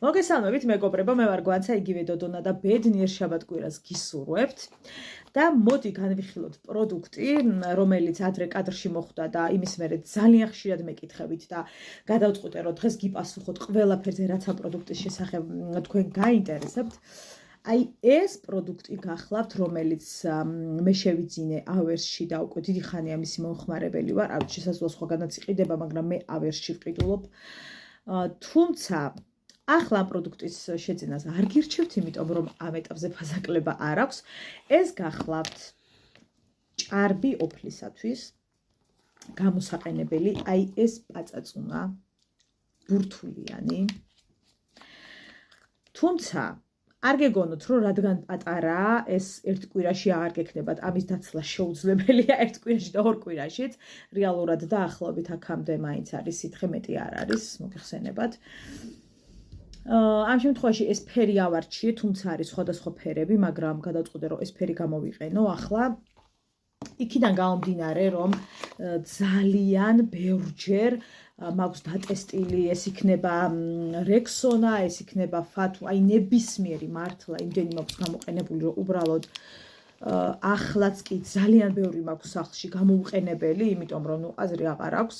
მოგესალმებით მეგობრებო, მე ვარ გვანცა, იგივე დოდონა და ბედნიერ შაბათ-კვირას გისურვებთ. და მოდი განვიხილოთ პროდუქტი, რომელიც ადრე კადრში მოხვდა და იმის მერე ძალიან ხშირად მეკითხებით და გადავწყვიტე, რომ დღეს გიპასუხოთ ყველაფერზე, რაც ამ პროდუქტის შესახებ თქვენ გაინტერესებთ. აი ეს პროდუქტი გახლავთ, რომელიც მე შევიძინე ავერსში და უკვე დიდი ხანია მისი მომხმარებელი ვარ. არ შესაძლოა სხვაგანაც იყიდება, მაგრამ მე ავერსში ვყიდულობ. თუმცა ახლა ამ პროდუქტის შეძენას არ გირჩევთ, იმიტომ რომ ამ ეტაპზე ფასაკლება არ აქვს. ეს გახლავთ ჭარბი ოფლისათვის გამოსაყენებელი, აი ეს პაწაწუნა ბურთულიანი. თუმცა არ გეგონოთ, რომ რადგან პატარაა, ეს ერთ კვირაში აღარ გექნებათ, ამის დაცლა შეუძლებელია ერთ კვირაში და ორ კვირაშიც. რეალურად დაახლოებით აქამდე მაინც არის სითხე, მეტი არ არის, მოგეხსენებათ. ამ შემთხვევაში ეს ფერი ავარჩიე, თუმცა არის სხვადასხვა ფერები, მაგრამ გადავწყვიტე, რომ ეს ფერი გამოვიყენო ახლა. იქიდან გამომდინარე, რომ ძალიან ბევრჯერ მაქვს დატესტილი, ეს იქნება რექსონა, ეს იქნება ფათუ, აი ნებისმიერი მართლა იმდენი მაქვს გამოყენებული, რომ უბრალოდ ახლაც კი ძალიან ბევრი მაქვს სახლში გამოვყენებელი, იმიტომ რომ აზრი აღარ აქვს.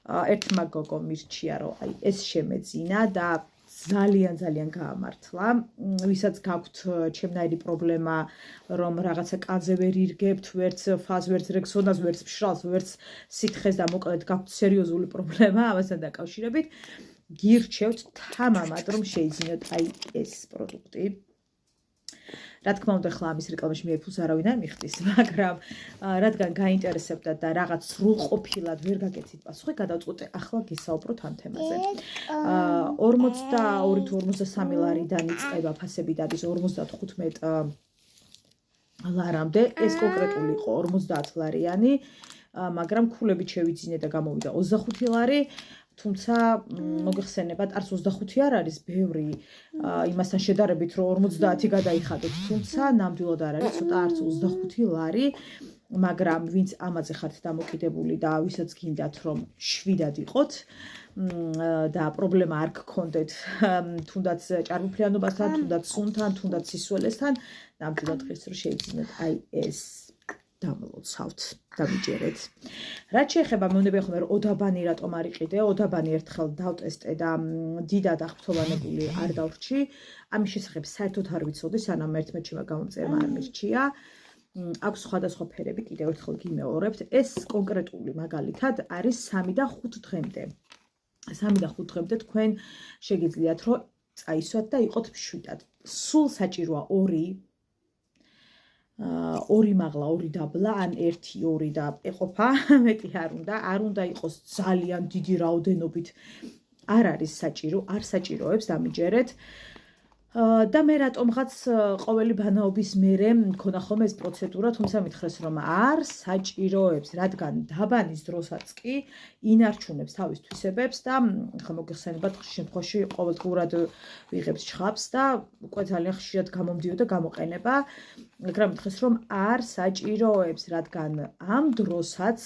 ერთმა გოგომ მირჩია, რომ აი ეს შემეძინა და ძალიან გაამართლა. ვისაც გაქვთ ჩემნაირი პრობლემა, რომ რაღაცა კალზე ვერ ირგებთ, ვერც ფას, ვერც რექსონას, ვერც ფშრალს, ვერც სითხეს და მოკლედ გაქვთ სერიოზული პრობლემა ამასთან დაკავშირებით, გირჩევთ თამამად, რომ შეიძინოთ აი ეს პროდუქტი. რა თქმა უნდა, ხლა ამის რეკლამაში მიეფუს არავინ არ მიხდის, მაგრამ რადგან გაინტერესებდა და რაღაც სრულყოფილად ვერ გაგეცით პასუხი, გადავწყვიტე ახლა გესაუბროთ ამ თემაზე. 42 თუ 43 ლარიდან იწყება ფასები და არის 55 ლარამდე. ეს კონკრეტული იყო 50 ლარიანი, მაგრამ ქულებით შევიძინე და გამოვიდა 25 ლარი. თუმცა მოგეხსენებათ, არც 25 არ არის ბევრი იმასთან შედარებით, რომ 50 გადაიხადოთ, თუმცა ნამდვილად არ არის, ცოტა არც 25 ლარი, მაგრამ ვინც ამაზე ხართ დამოკიდებული და ვისაც გინდათ, რომ შვიდად იყოთ და პრობლემა არ გქონდეთ, თუნდაც ჭარბუფრიანობასთან, თუნდაც სუნთან, თუნდაც სისუელესთან, ნამდვილად დღეს რომ შეიძინოთ აი ეს დამლოცავთ, დავიჯერეთ. რაც შეეხება, მეუბნები ხოლმე, რომ ოდაბანი რატომ არ იყიდე, ოდაბანი ერთხელ დავტესტე და დიდად აღფრთოვანებული არ დავრჩი. ამის შესახებ საერთოდ არ ვიცოდი, სანამ ერთმეჩიმა გამომწერმა არ მირჩია. აქვს სხვადასხვა ფერები, კიდევ ერთხელ გიმეორებთ. ეს კონკრეტული მაგალითად არის 3 და 5 დღემდე. 3 და 5 დღემდე თქვენ შეგიძლიათ, რომ წაისვათ და იყოთ მშვიდად. სულ საჭიროა 2 მაღლა, 2 დაბლა, ან 1-2 და ეყოფა, მეტი არ უნდა იყოს ძალიან დიდი რაოდენობით. არ არის საჭირო, არ საჭიროებს დამიჯერეთ. და მე რატომღაც ყოველი ბანაობის მერე მქონა ხოლმე ეს პროცედურა, თუმცა მითხრეს, რომ არ საჭიროებს, რადგან დაბანის დროსაც კი ინარჩუნებს თავის თვისებებს და ხა მოგეხსენებათ, ხშირ შემთხვევაში ყოველდღურად ვიღებს ჩხაბს და უკვე ძალიან ხშირად გამომდიოდა გამოყენება, მაგრამ მითხრეს, რომ არ საჭიროებს, რადგან ამ დროსაც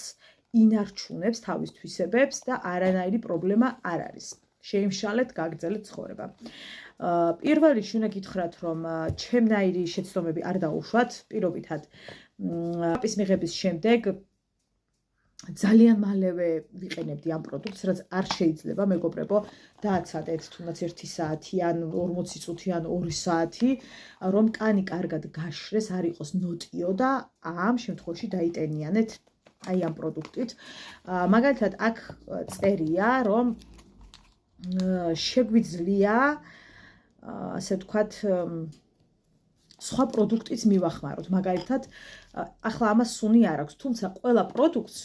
ინარჩუნებს თავის თვისებებს და არანაირი პრობლემა არ არის. შეიმშალეთ, გაგრძელეთ ცხოვრება. პირველ რიგში უნდა გითხრათ, რომ ჩემნაირი შეცდომები არ დაუშვათ, პირობითად პის მიღების შემდეგ ძალიან მალევე ვიყენებდი ამ პროდუქტს, რაც არ შეიძლება, მეგობრებო, დააცადეთ თუნდაც 1 საათი ან 40 წუთი ან 2 საათი, რომ კანი კარგად გაშრეს, არ იყოს ნოტიო და ამ შემთხვევაში დაიტენიანეთ აი ამ პროდუქტით. მაგალითად, აქ წერია, რომ შეგვიძლია ასე ვთქვათ, სხვა პროდუქტიც მივახმაროთ. მაგალითად, ახლა ამას სუნი არ აქვს, თუმცა ყველა პროდუქტს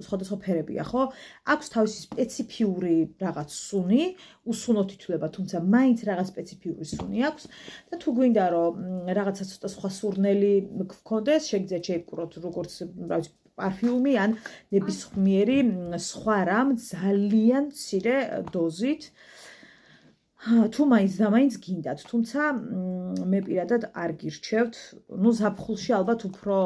სხვადასხვა ფერებია, ხო? აქვს თავისი სპეციფიური რაღაც სუნი, უსუნოთ ითვლება, თუმცა მაინც რაღაც სპეციფიური სუნი აქვს და თუ გვინდა რომ რაღაცა ცოტა სხვა სურნელი გქონდეს, შეგიძლიათ შეიპყროთ როგორც პარფიუმი ან ნებისმიერი სხვა რამ ძალიან მცირე დოზით. თუ მაინც და მაინც გინდათ, თუმცა მე პირადად არ გირჩევთ. ნუ ზაფხულში ალბათ უფრო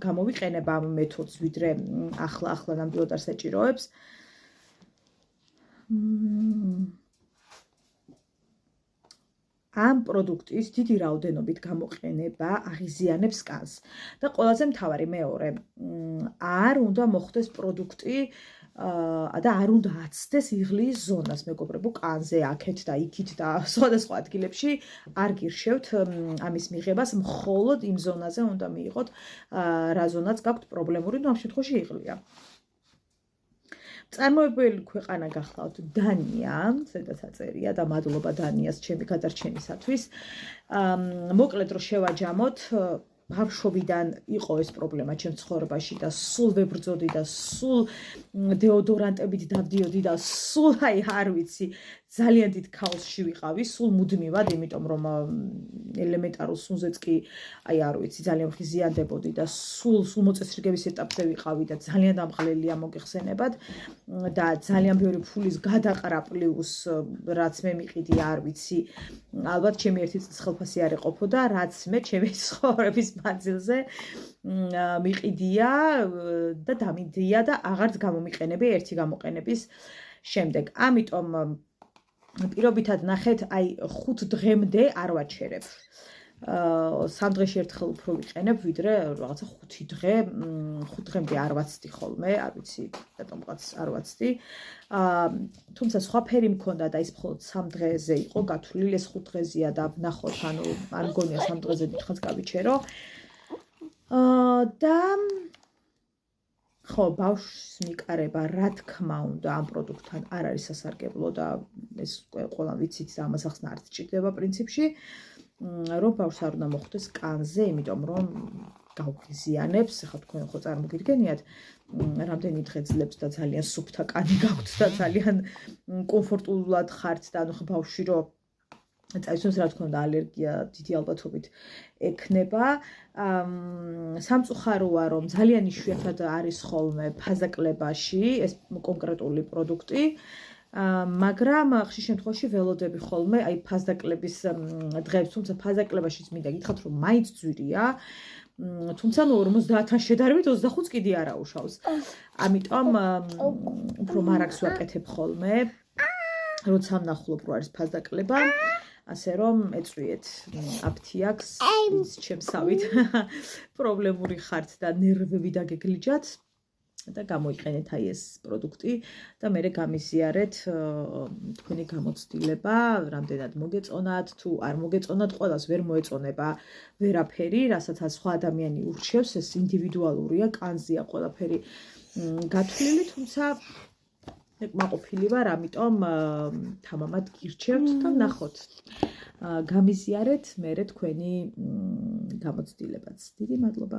გამოვიყენებ ამ მეთოდს, ვიდრე ახლა ნამდვილად არ საჭიროებს. ამ პროდუქტის დიდი რაოდენობით გამოყენება აღიზიანებს კანს. და ყველაზე მთავარი მეორე, არ უნდა მოხდეს პროდუქტი და არ უნდა აცდეს იღლიის ზონას, მეგობრებო, კანზე, აქეთ და იქით და სხვადასხვა ადგილებში არ გირშევთ ამის მიღებას, მხოლოდ იმ ზონაზე უნდა მიიღოთ, რა ზონაც გაქვთ პრობლემური, ამ შემთხვევაში იღლია. წარმოებული ქვეყანა გახლავთ დანია, სადაც აწერია და მადლობა დანიას ჩემი გადარჩენისათვის. მოკლედ რომ შევაჯამოთ, ბავშვობიდან იყო ეს პრობლემა ჩემს ცხოვრებაში და სულ ვებრძოდი და სულ დეოდორანტებით დავდიოდი და სულ არ ვიცი, ძალიან დიდ ქაოსში ვიყავი, სულ მუდმივად, იმიტომ რომ ელემენტარულ სუნზეც კი არ ვიცი, ძალიან ხიზიანდებოდი და სულ მოწესრიგების ეტაპზე ვიყავი და ძალიან დამღლელია მოგეხსენებათ და ძალიან ბევრი ფულის გადაყრა პლუს რაც მე მიყიდი არ ვიცი, ალბათ ჩემი ერთი წლის ხელფასი არ ეყოფოდა, რაც მე ჩემი ცხოვრების მანძილზე მიყიდია და დამიდია და აღარც გამომიყენები ერთი გამოყენების შემდეგ. ამიტომ პირობითად ნახეთ, აი 5 დღემდე არ ვაჩერებ. 3 დღეში ერთხელ უფრო ვიყენებ, ვიდრე რაღაცა 5 დღემდე არ ვაცდი ხოლმე, არ ვიცი, რატომღაც არ ვაცდი. თუმცა სხვა ფერი მქონდა და ის მხოლოდ 3 დღეზე იყო გათვლილი, ეს 5 დღეზეა და ვნახოთ, ანუ არ მგონია 3 დღეზე დიდხანს გავიჩერო. და ხო, ბავშვს მიყარება, რა თქმა უნდა, ამ პროდუქტთან არ არის სასარგებლო და ეს ყველა ვიცით და ამას ახსნა არც ჭირდება პრინციპში, რომ ბავშვს არ უნდა მოხვდეს კანზე, იმიტომ რომ გაუღიზიანებს, ახლა თქვენ ხო წარმოგიდგენიათ, რამდენი დღე ძლებს და ძალიან სუფთა კანი გაქვთ და ძალიან კომფორტულად ხართ და ანუ ხო ბავშვი რომ წაიცნობს, რა თქმა უნდა, ალერგია დიდი ალბათობით ექნება. სამწუხაროა, რომ ძალიან იშვიათად არის ხოლმე ფაზაკლებაში ეს კონკრეტული პროდუქტი, მაგრამ ხშირ შემთხვევაში ველოდები ხოლმე აი ფაზაკლების დღეებს, თუმცა ფაზაკლებაშიც მინდა გითხრათ, რომ მაინც ძვირია, თუმცა 50-თან შედარებით 25-ს კიდე არ აუშავს. ამიტომ უფრო მარაგს ვაკეთებ ხოლმე, როცა ვნახულობ, რომ არის ფაზაკლება. ასე რომ ეწვიეთ აფთიაქს, ის ჩემსავით პრობლემური ხართ და ნერვები დაგეგლიჯათ და გამოიყენეთ აი ეს პროდუქტი და მე გამიზიარეთ თქვენი გამოცდილება, რამდენად მოგეწონათ, თუ არ მოგეწონათ, ყველას ვერ მოეწონება ვერაფერი, რასაც სხვა ადამიანი ურჩევს, ეს ინდივიდუალურია, კანზეა ყველაფერი გათვლილი, თუმცა მაყოფილი ვარ, ამიტომ თამამად გირჩევთ და ნახოთ. გამიზიარეთ მერე თქვენი გამოცდილებაც. დიდი მადლობა.